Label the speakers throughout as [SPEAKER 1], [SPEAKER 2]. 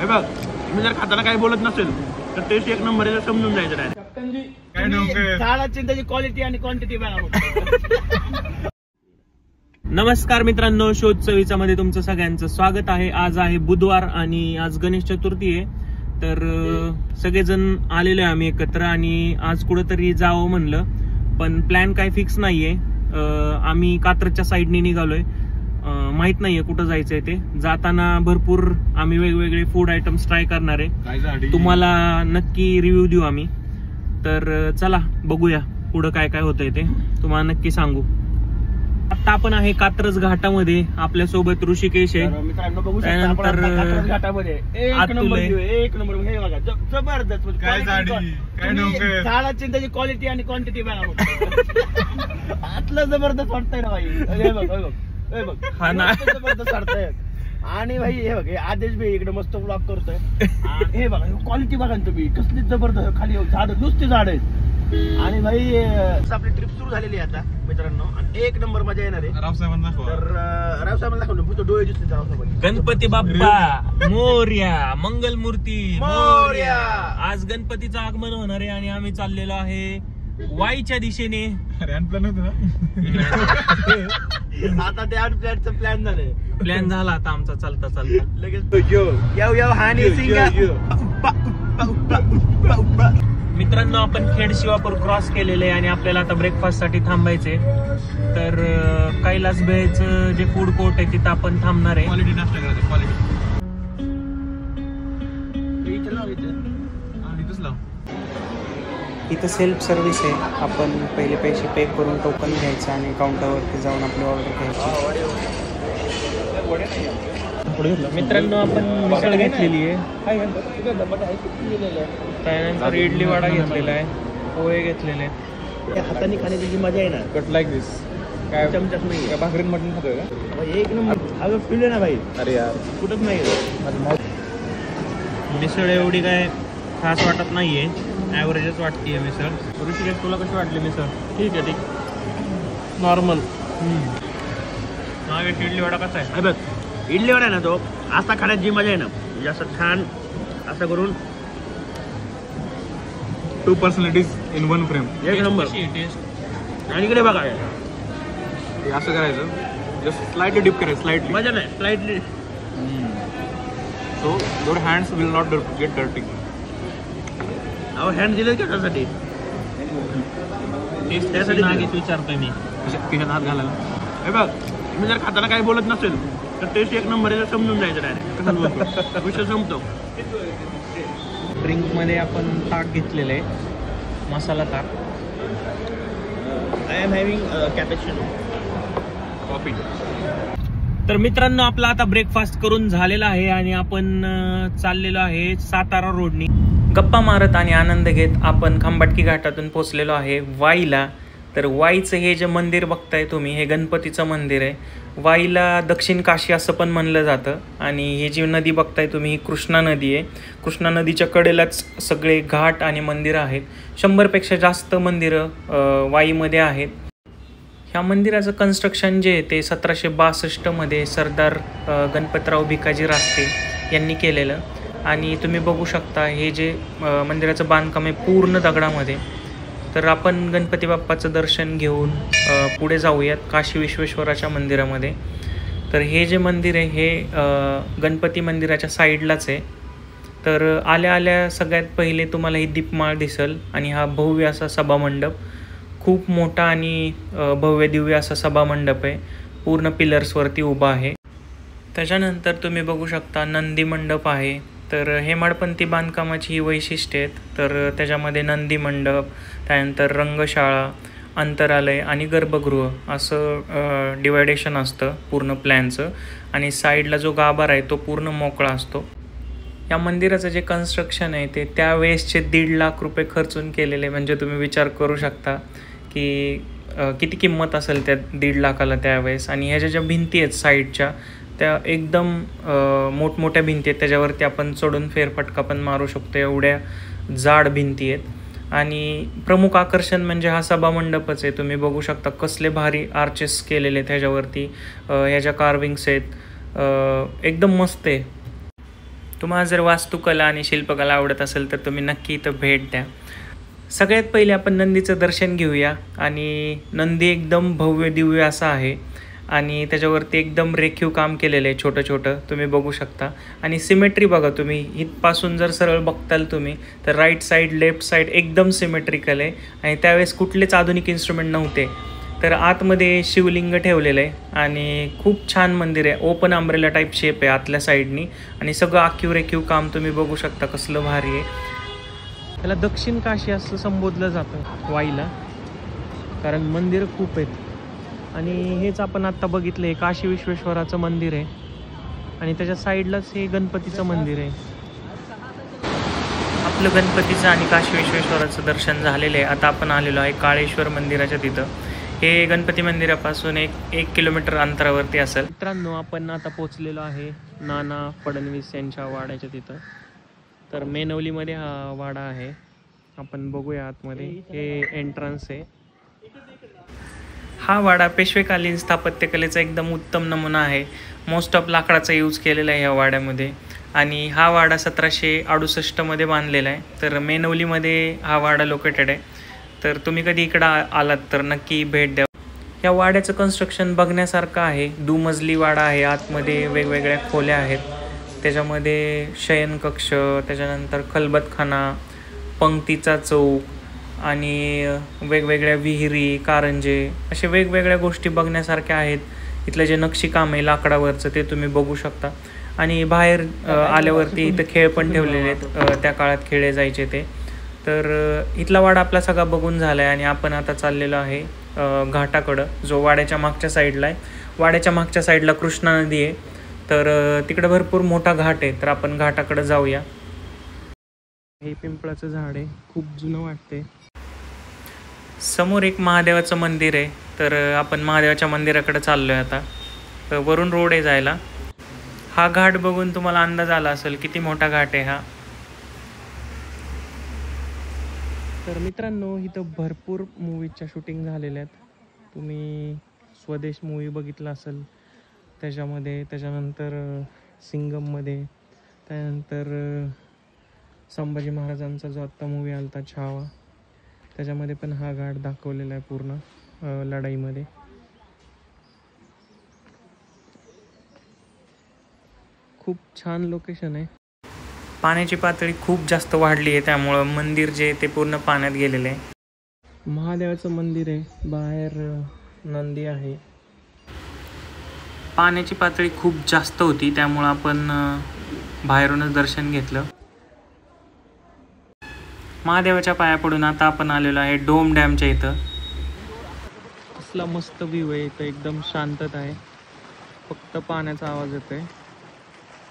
[SPEAKER 1] हे बघ मी जर खाताना काही बोलत नसेल तर टेस्ट एक नंबर आहे समजून जायचं डायरेक्ट. त्याची क्वालिटी आणि क्वांटिटी बघा. नमस्कार मित्रांनो, शोध चवीचा मध्ये तुमचं सगळ्यांचं स्वागत आहे. आज आहे बुधवार आणि आज गणेश चतुर्थी आहे. तर सगळेजण आलेलो आहे आम्ही एकत्र आणि आज कुठेतरी जावं म्हणलं, पण प्लॅन काय फिक्स नाहीये. आम्ही कात्रजच्या साईडने निघालोय. माहित नाहीये कुठं जायचंय ते. जाताना भरपूर आम्ही वेगवेगळे फूड आयटम्स ट्राय करणार आहे. तुम्हाला नक्की रिव्ह्यू देऊ आम्ही. तर चला बघूया पुढं काय काय होतंय ते तुम्हाला नक्की सांगू. आता आपण आहे कात्रज घाटामध्ये. आपल्या सोबत ऋषिकेश आहे. त्यानंतर
[SPEAKER 2] घाटामध्ये एक नंबर हे बघा जबरदस्त झाडाची त्याची क्वालिटी आणि क्वांटिटी बघा. आतलं जबरदस्त वाटतंय ना भाई. हे बघ
[SPEAKER 1] हा ना
[SPEAKER 2] जबरदस्त वाटतंय. आणि भाई हे बघ आदेश भाई इकडे मस्त ब्लॉग करतोय. हे बघा क्वालिटी बघा ना तुम्ही, कसली जबरदस्त. खाली झाड नुसती झाड आहेत. आणि भाई आपली ट्रिप सुरू झालेली आहे आता मित्रांनो आणि एक नंबर मजा येणार आहे. रावसाहेबांना दाखवलं फक्त डोळे दिसते रावसाहेबांनी.
[SPEAKER 1] गणपती बाप्पा मोरया, मंगलमूर्ती मोरया. आज गणपतीचं आगमन होणार आहे आणि आम्ही चाललेलो आहे वाईच्या दिशेने.
[SPEAKER 2] आता ते अनप्लॅनचं प्लॅन झालंय.
[SPEAKER 1] प्लॅन झाला आता आमचा चालता चालता
[SPEAKER 2] लगेच हानी
[SPEAKER 1] मित्रांनो आपण खेड शिवापूर क्रॉस केलेले आहे आणि आपल्याला आता ब्रेकफास्ट साठी थांबायचे. तर कैलास भेळचं जे फूड कोर्ट आहे तिथं आपण थांबणार आहे. क्वालिटी नाश्ता करायचं. क्वालिटी
[SPEAKER 3] इथं सेल्फ सर्व्हिस आहे. आपण पहिले पैसे पे करून टोकन घ्यायचं आणि काउंटरवरती जाऊन आपली ऑर्डर घ्यायची.
[SPEAKER 1] मित्रांनो आपण मिसळ घेतलेली आहे. त्यानंतर इडली वडा घेतलेला आहे, पोहे घेतलेले आहेत.
[SPEAKER 2] हाताने खाण्याची जी मजा आहे ना,
[SPEAKER 1] कट लाईक दिस.
[SPEAKER 2] काय चमचाच नाही,
[SPEAKER 1] भाकरीन मटण खातोय का?
[SPEAKER 2] एक नंबर. अगं पिले ना भाई.
[SPEAKER 1] अरे यार
[SPEAKER 2] कुठंच नाही.
[SPEAKER 1] मिसळ एवढी काय खास वाटत नाहीये, ॲव्हरेजच वाटतीये मिसळ. ऋषिकेश तुला कशी वाटली मिसळ? ठीक आहे, ठीक नॉर्मल. मागे इडली वडा कसा आहे?
[SPEAKER 2] बघ इडली वडा आहे ना, तो असा खाण्याची जी मजा आहे ना, म्हणजे असं छान असं करून
[SPEAKER 1] 2 पर्सनॅलिटीज इन 1 फ्रेम.
[SPEAKER 2] एक नंबर. आणि इकडे बघा
[SPEAKER 1] हे असं करायचं, जस्ट स्लाइटली डिप करायचं. स्लाइटली
[SPEAKER 2] मजा नाही, slightly.
[SPEAKER 1] So your hands will not get dirty.
[SPEAKER 2] अहो हँड दिले कशासाठी?
[SPEAKER 1] त्यासाठी नागेच विचारतोय मी खिशात हात घालायला.
[SPEAKER 2] हे बघ मी जर खाताना काही बोलत नसेल तर टेस्ट एक नंबर आहे समजून जायचं डायरेक्ट. कसं बोलतो विषय संपतो.
[SPEAKER 1] ड्रिंक मध्ये आपण ताक घेतलेलं आहे, मसाला ताक.
[SPEAKER 2] I am having cappuccino
[SPEAKER 1] coffee. तर मित्रांनो आपला आता ब्रेकफास्ट करून झालेला आहे आणि आपण चाललेलो आहे सातारा रोडनी. गप्पा मारत आणि आनंद घेत आपण खंबाटकी घाटातून पोहोचलेलो आहे वाईला. तर वाईचं हे जे मंदिर बघताय तुम्ही, हे गणपतीचं मंदिर आहे. वाईला दक्षिण काशी असं पण म्हणलं जातं. आणि ही जी नदी बघताय तुम्ही, ही कृष्णा नदी आहे. कृष्णा नदीच्या कडेलाच सगळे घाट आणि मंदिरं आहेत. 100पेक्षा जास्त मंदिरं वाईमध्ये आहेत. ह्या मंदिराचं कन्स्ट्रक्शन जे आहे ते 1762 सरदार गणपतराव भिकाजी रास्ते यांनी केलेलं. आणि तुम्ही बघू शकता हे जे मंदिराचं बांधकाम आहे पूर्ण दगडामध्ये. तर आपण गणपती बाप्पाचं दर्शन घेऊन पुढे जाऊयात काशी विश्वेश्वराच्या मंदिरामध्ये. तर हे जे मंदिर आहे हे गणपती मंदिराच्या साईडलाच आहे. तर आल्या आल्या सगळ्यात पहिले तुम्हाला ही दीपमाळ दिसेल आणि हा भव्य असा सभामंडप, खूप मोठा आणि भव्य दिव्य असा सभामंडप आहे. पूर्ण पिलर्सवरती उभा आहे. त्याच्यानंतर तुम्ही बघू शकता नंदी मंडप आहे. तर हेमाडपंथी बांधकामाची ही वैशिष्ट्य आहेत. तर त्याच्यामध्ये नंदी मंडप, त्यानंतर रंगशाळा, अंतरालय आणि गर्भगृह असं डिवायडेशन असतं पूर्ण प्लॅनचं. आणि साईडला जो गाभार आहे तो पूर्ण मोकळा असतो. या मंदिराचं जे कन्स्ट्रक्शन आहे ते त्यावेळेसचे 1.5 लाख रुपये खर्चून केलेले. म्हणजे तुम्ही विचार करू शकता की किती किंमत असेल त्या 1.5 लाखाला त्यावेळेस. आणि ह्याच्या ज्या भिंती आहेत साईडच्या त्या एकदम मोठमोठ्या भिंती आहेत. त्याच्यावरती आपण चढून फेरफटका पण मारू शकतो, एवढ्या जाड भिंती आहेत. आणि प्रमुख आकर्षण म्हणजे हा सभामंडपच आहे. तुम्ही बघू शकता कसले भारी आर्चेस केलेले आहेत ह्याच्यावरती. ह्याच्या कार्विंग्स आहेत, एकदम मस्त आहे. तुम्हाला जर वास्तुकला आणि शिल्पकला आवडत असेल तर तुम्ही नक्की इथं भेट द्या. सगळ्यात पहिले आपण नंदीचं दर्शन घेऊया. आणि नंदी एकदम भव्य दिव्य असा आहे आणि त्याच्यावरती एकदम रेखीव काम केलेलं आहे, छोटं छोटं तुम्ही बघू शकता. आणि सिमेट्री बघा तुम्ही, इथपासून जर सरळ बघताल तुम्ही तर राईट साईड लेफ्ट साईड एकदम सिमेट्रिकल आहे. आणि त्यावेळेस कुठलेच आधुनिक इन्स्ट्रुमेंट नव्हते. तर आतमध्ये शिवलिंग ठेवलेलं आहे आणि खूप छान मंदिर आहे. ओपन अम्ब्रेला टाईप शेप आहे आतल्या साईडनी आणि सगळं आखीव रेखीव काम तुम्ही बघू शकता कसलं भारी आहे. त्याला दक्षिण काशी असं संबोधलं जातं वाईला, कारण मंदिरं खूप आहेत. आणि हेच आपण आत्ता बघितलं आहे काशी विश्वेश्वराचं मंदिर आहे आणि त्याच्या साईडलाच हे गणपतीचं मंदिर आहे. आपलं गणपतीचं आणि काशी विश्वेश्वराचं दर्शन झालेलं आहे. आता आपण आलेलो आहे काळेश्वर मंदिराच्या तिथं. हे गणपती मंदिरापासून एक किलोमीटर अंतरावरती असेल. मित्रांनो, आपण आता पोचलेलो आहे नाना फडणवीस यांच्या वाड्याच्या तिथं. तर मेनवलीमध्ये हा वाडा आहे, आपण बघूया आतमध्ये. हे एंट्रन्स आहे. हा वाडा पेशवेकालीन स्थापत्यकलेचा एकदम उत्तम नमुना आहे. मोस्ट ऑफ लाकडाचा यूज केलेला आहे ह्या वाड्यामध्ये. आणि हा वाडा 1768 बांधलेला आहे. तर मेनवलीमध्ये हा वाडा लोकेटेड आहे. तर तुम्ही कधी इकडं आलात तर नक्की भेट द्या. या वाड्याचं कन्स्ट्रक्शन बघण्यासारखं आहे. दुमजली वाडा आहे. आतमध्ये वेगवेगळ्या खोल्या आहेत. त्याच्यामध्ये शयनकक्ष, त्याच्यानंतर खलबतखाना, पंक्तीचा चौक आणि वेगवेगळ्या विहिरी, कारंजे, असे वेगवेगळ्या गोष्टी बघण्यासारख्या आहेत. इथलं जे नक्षीकाम आहे लाकडावरचं ते तुम्ही बघू शकता. आणि बाहेर आल्यावरती इथं खेळ पण ठेवलेले आहेत, त्या काळात खेळले जायचे ते. तर इथला वाडा आपला सगळा बघून झाला आहे आणि आपण आता चाललेलो आहे घाटाकडं, जो वाड्याच्या मागच्या साईडला आहे. वाड्याच्या मागच्या साईडला कृष्णा नदी आहे. तर तिकडं भरपूर मोठा घाट आहे. तर आपण घाटाकडं जाऊया. हे पिंपळाचं झाड आहे, खूप जुनं वाटते. समोर एक महादेवाचं मंदिर आहे. तर आपण महादेवाच्या मंदिराकडे चाललो आहे आता. तर वरून रोड आहे जायला. हा घाट बघून तुम्हाला अंदाज आला असेल किती मोठा घाट आहे हा. तर मित्रांनो, इथं भरपूर मूवीजच्या शूटिंग झालेल्या आहेत. तुम्ही स्वदेश मूवी बघितला असेल त्याच्यामध्ये, त्याच्यानंतर सिंगममध्ये, त्यानंतर संभाजी महाराजांचा जो आत्ता मूवी आला होता छावा, त्याच्यामध्ये पण हा घाट दाखवलेला आहे पूर्ण लढाईमध्ये. खूप छान लोकेशन आहे. पाण्याची पातळी खूप जास्त वाढली आहे, त्यामुळं मंदिर जे ते पूर्ण पाण्यात गेलेलं आहे. महादेवाचं मंदिर आहे, बाहेर नंदी आहे. पाण्याची पातळी खूप जास्त होती, त्यामुळं आपण बाहेरूनच दर्शन घेतलं. महादेवाच्या पाया पडून आता आपण आलेलो आहे डोम डॅमच्या इथं. कसला मस्त व्ह्यू आहे इथं, एकदम शांतता आहे, फक्त पाण्याचा आवाज येतोय.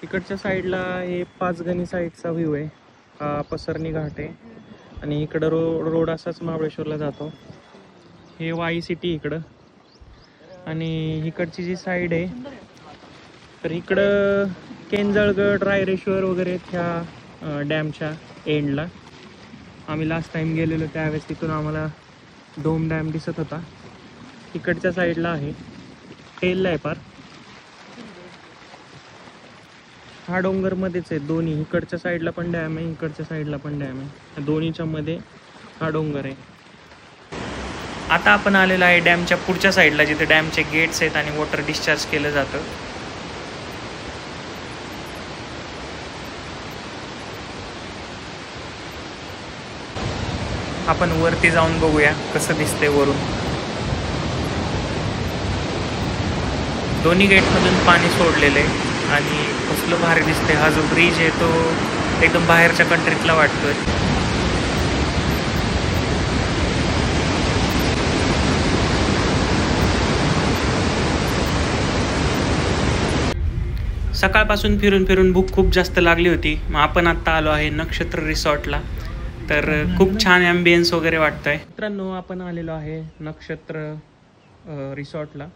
[SPEAKER 1] इकडच्या साईडला हे पाचगणी साईडचा व्ह्यू आहे. हा पसरणी घाट आहे आणि इकडं रोड असाच महाबळेश्वरला जातो. हे वाई सिटी इकडं. आणि इकडची जी साईड आहे तर इकडं केंजळगड, रायरेश्वर वगैरे ह्या डॅमच्या एंडला. आम्ही लास्ट टाइम गेलेलो त्यावेळेस तिथून आम्हाला डोम डॅम दिसत होता. इकडच्या साईडला आहे, टेलला आहे पार. हा डोंगरमध्येच आहे दोन्ही. इकडच्या साईडला पण डॅम आहे, इकडच्या साईडला पण डॅम आहे. दोन्हीच्या मध्ये हा डोंगर आहे. आता आपण आलेलो आहे डॅमच्या पुढच्या साईडला, जिथे डॅमचे गेट्स आहेत आणि वॉटर डिस्चार्ज केलं जातं. आपण वरती जाऊन बघूया कसं दिसतंय वरून. दोन्ही गेटमधून पाणी सोडलेलं आहे आणि कसलं भारी दिसतंय. हा जो ब्रिज आहे तो एकदम बाहेरच्या कंट्रीतला वाटतोय. सकाळपासून फिरून फिरून भूक खूप जास्त लागली होती. मग आपण आत्ता आलो आहे नक्षत्र रिसॉर्टला. तर खूप छान ॲम्बियन्स वगैरे वाटतंय. मित्रांनो, आपण आलेलो आहे नक्षत्र रिसॉर्टला,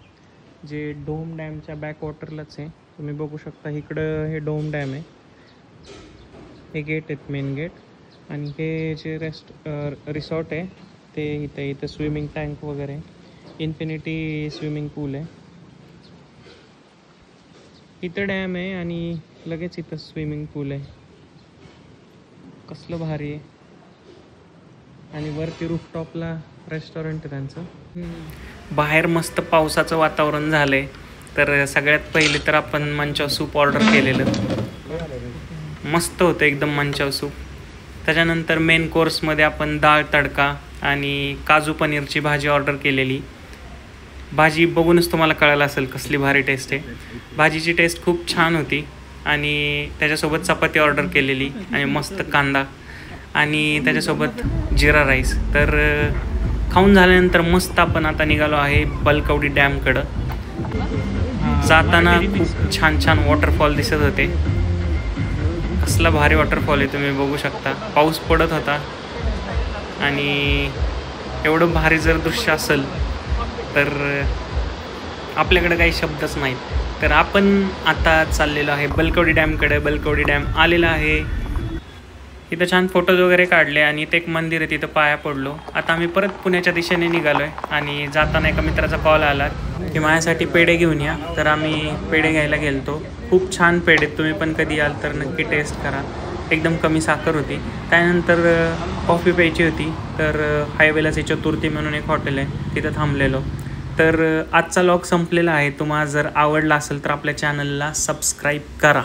[SPEAKER 1] जे डोम डॅमच्या बॅकवॉटरलाच आहे. तुम्ही बघू शकता इकडं हे डोम डॅम आहे. हे गेट आहेत, मेन गेट. आणि हे जे रिसॉर्ट आहे ते इथं स्विमिंग टँक वगैरे, इन्फिनिटी स्विमिंग पूल आहे.
[SPEAKER 3] इथं डॅम आहे आणि लगेच इथं स्विमिंग पूल आहे. कसलं भारी आहे. आणि वरती रूफटॉपला रेस्टॉरंट आहे त्यांचं. बाहेर मस्त पावसाचं वातावरण झालंय. तर सगळ्यात पहिले तर आपण मंचाव सूप ऑर्डर केलेलं. मस्त होतं एकदम मंचाव सूप. त्याच्यानंतर मेन कोर्समध्ये आपण डाळ तडका आणि काजू पनीरची भाजी ऑर्डर केलेली. भाजी बघूनच तुम्हाला कळालं असेल कसली भारी टेस्ट आहे. भाजीची टेस्ट खूप छान होती. आणि त्याच्यासोबत चपाती ऑर्डर केलेली आणि मस्त कांदा आणि त्याच्यासोबत जिरा राईस. तर खाऊन झाल्यानंतर मस्त आपण आता निघालो आहे बलकवडी डॅमकडं. जाताना खूप छान छान वॉटरफॉल दिसत होते. कसला भारी वॉटरफॉल आहे तुम्ही बघू शकता. पाऊस पडत होता आणि एवढं भारी जर दृश्य असेल तर आपल्याकडे काही शब्दच नाहीत. तर आपण आता चाललेलो आहे बलकवडी डॅमकडे. बलकवडी डॅम आलेला आहे. इथं छान फोटोज वगैरे काढले आणि इथं एक मंदिर आहे तिथं पाया पडलो. आता आम्ही परत पुण्याच्या दिशेने निघालो आहे आणि जाताना एका मित्राचा कॉल आला की माझ्यासाठी पेढे घेऊन या. तर आम्ही पेढे घ्यायला गेलतो. खूप छान पेढे. तुम्ही पण कधी याल तर नक्की टेस्ट करा. एकदम कमी साखर होती. त्यानंतर कॉफी प्यायची होती. तर हायवेलाच चतुर्थी म्हणून एक हॉटेल आहे तिथं थांबलेलो. तर आजचा व्लॉग संपलेला आहे. तुम्हाला जर आवडला असेल तर आपल्या चॅनलला सबस्क्राईब करा.